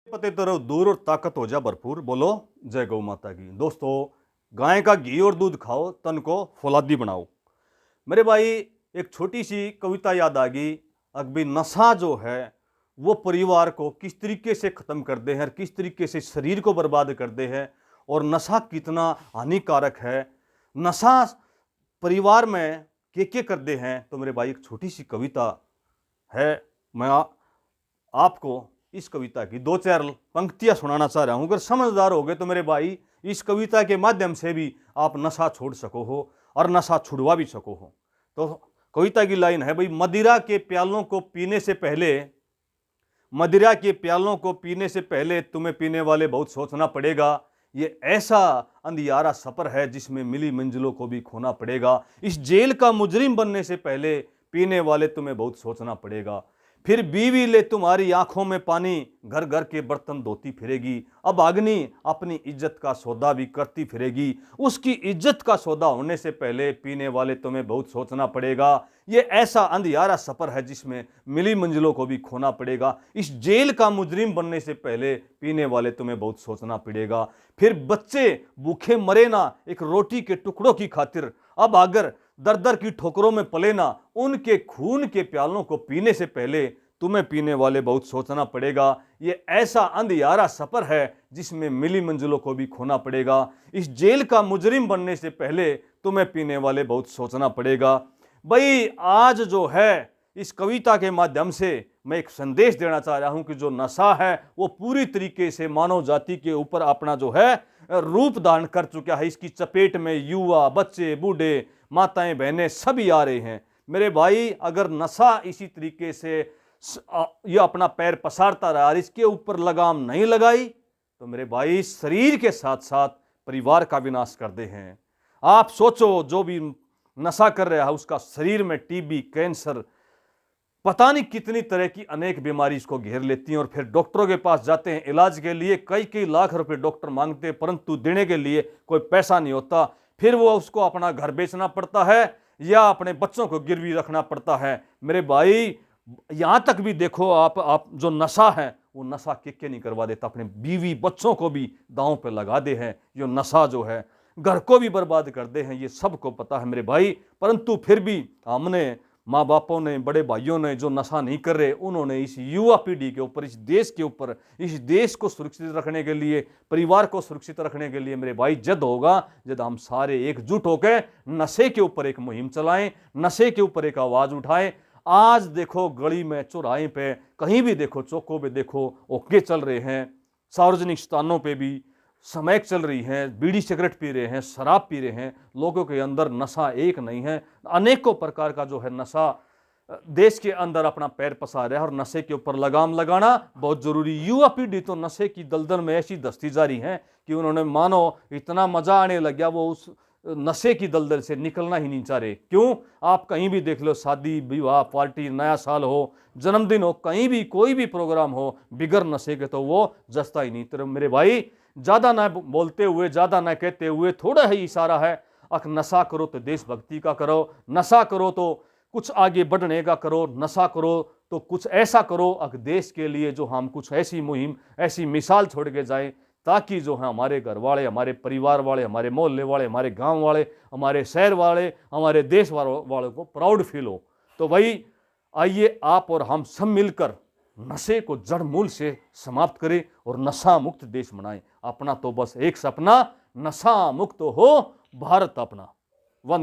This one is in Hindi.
पते तरह दूर और ताकत हो जा भरपूर। बोलो जय गौ माता की। दोस्तों, गाय का घी और दूध खाओ, तन को फौलादी बनाओ। मेरे भाई, एक छोटी सी कविता याद आ गई। अभी नशा जो है वो परिवार को किस तरीके से खत्म कर दे हैं, किस तरीके से शरीर को बर्बाद कर दे है, और नशा कितना हानिकारक है। नशा परिवार में के कर दे हैं। तो मेरे भाई, एक छोटी सी कविता है। मैं आपको इस कविता की दो चार पंक्तियां सुनाना चाह रहा हूं। अगर समझदार हो गए तो मेरे भाई, इस कविता के माध्यम से भी आप नशा छोड़ सको हो और नशा छुड़वा भी सको हो। तो कविता की लाइन है भाई, मदिरा के प्यालों को पीने से पहले, मदिरा के प्यालों को पीने से पहले तुम्हें पीने वाले बहुत सोचना पड़ेगा। ये ऐसा अंधियारा सफर है जिसमें मिली मंजिलों को भी खोना पड़ेगा। इस जेल का मुजरिम बनने से पहले पीने वाले तुम्हें बहुत सोचना पड़ेगा। फिर बीवी ले तुम्हारी आंखों में पानी, घर घर के बर्तन धोती फिरेगी। अब अग्नि अपनी इज्जत का सौदा भी करती फिरेगी। उसकी इज्जत का सौदा होने से पहले पीने वाले तुम्हें बहुत सोचना पड़ेगा। ये ऐसा अंधियारा सफर है जिसमें मिली मंजिलों को भी खोना पड़ेगा। इस जेल का मुजरिम बनने से पहले पीने वाले तुम्हें बहुत सोचना पड़ेगा। फिर बच्चे भूखे मरे ना एक रोटी के टुकड़ों की खातिर। अब अगर दर दर की ठोकरों में पले ना, उनके खून के प्यालों को पीने से पहले तुम्हें पीने वाले बहुत सोचना पड़ेगा। ये ऐसा अंधियारा सफर है जिसमें मिली मंजिलों को भी खोना पड़ेगा। इस जेल का मुजरिम बनने से पहले तुम्हें पीने वाले बहुत सोचना पड़ेगा। भाई, आज जो है इस कविता के माध्यम से मैं एक संदेश देना चाह रहा हूं कि जो नशा है वो पूरी तरीके से मानव जाति के ऊपर अपना जो है रूप धारण कर चुका है। इसकी चपेट में युवा, बच्चे, बूढ़े, माताएं, बहनें सभी आ रहे हैं। मेरे भाई, अगर नशा इसी तरीके से ये अपना पैर पसारता रहा और इसके ऊपर लगाम नहीं लगाई तो मेरे भाई, शरीर के साथ साथ परिवार का विनाश कर दे हैं। आप सोचो, जो भी नशा कर रहा है उसका शरीर में टीबी, कैंसर, पता नहीं कितनी तरह की अनेक बीमारी इसको घेर लेती हैं। और फिर डॉक्टरों के पास जाते हैं इलाज के लिए, कई कई लाख रुपए डॉक्टर मांगते हैं, परंतु देने के लिए कोई पैसा नहीं होता। फिर वो उसको अपना घर बेचना पड़ता है या अपने बच्चों को गिरवी रखना पड़ता है। मेरे भाई, यहां तक भी देखो, आप जो नशा है वो नशा के नहीं करवा देता, अपने बीवी बच्चों को भी दांव पे लगा दे हैं। ये नशा जो है घर को भी बर्बाद कर दे हैं, ये सबको पता है मेरे भाई। परंतु फिर भी हमने, माँ बापों ने, बड़े भाइयों ने, जो नशा नहीं कर रहे, उन्होंने इस युवा पीढ़ी के ऊपर, इस देश के ऊपर, इस देश को सुरक्षित रखने के लिए, परिवार को सुरक्षित रखने के लिए मेरे भाई जद होगा जब हम सारे एकजुट होकर नशे के ऊपर एक मुहिम चलाएं, नशे के ऊपर एक आवाज उठाएं। आज देखो, गली में, चौराहे पे, कहीं भी देखो, चौकों पे देखो, ओके चल रहे हैं। सार्वजनिक स्थानों पे भी समैक चल रही है, बीड़ी सिगरेट पी रहे हैं, शराब पी रहे हैं। लोगों के अंदर नशा एक नहीं है, अनेकों प्रकार का जो है नशा देश के अंदर अपना पैर पसार रहा है। और नशे के ऊपर लगाम लगाना बहुत जरूरी। युवा पीढ़ी तो नशे की दलदल में ऐसी धंसती जा रही है कि उन्होंने, मानो इतना मजा आने लग गया, वो उस नशे की दलदल से निकलना ही नहीं चाह रहे। क्यों? आप कहीं भी देख लो, शादी विवाह पार्टी, नया साल हो, जन्मदिन हो, कहीं भी कोई भी प्रोग्राम हो, बिगर नशे के तो वो जसता ही नहीं। तो मेरे भाई, ज्यादा ना बोलते हुए, ज्यादा ना कहते हुए, थोड़ा ही इशारा है। अगर नशा करो तो देशभक्ति का करो, नशा करो तो कुछ आगे बढ़ने का करो, नशा करो तो कुछ ऐसा करो अगर देश के लिए, जो हम कुछ ऐसी मुहिम, ऐसी मिसाल छोड़ के जाएं, ताकि जो है हमारे घर वाले, हमारे परिवार वाले, हमारे मोहल्ले वाले, हमारे गांव वाले, हमारे शहर वाले, हमारे देश वालों को प्राउड फील हो। तो भाई, आइए आप और हम सब मिलकर नशे को जड़ मूल से समाप्त करें और नशा मुक्त देश बनाएं। अपना तो बस एक सपना, नशा मुक्त हो भारत अपना।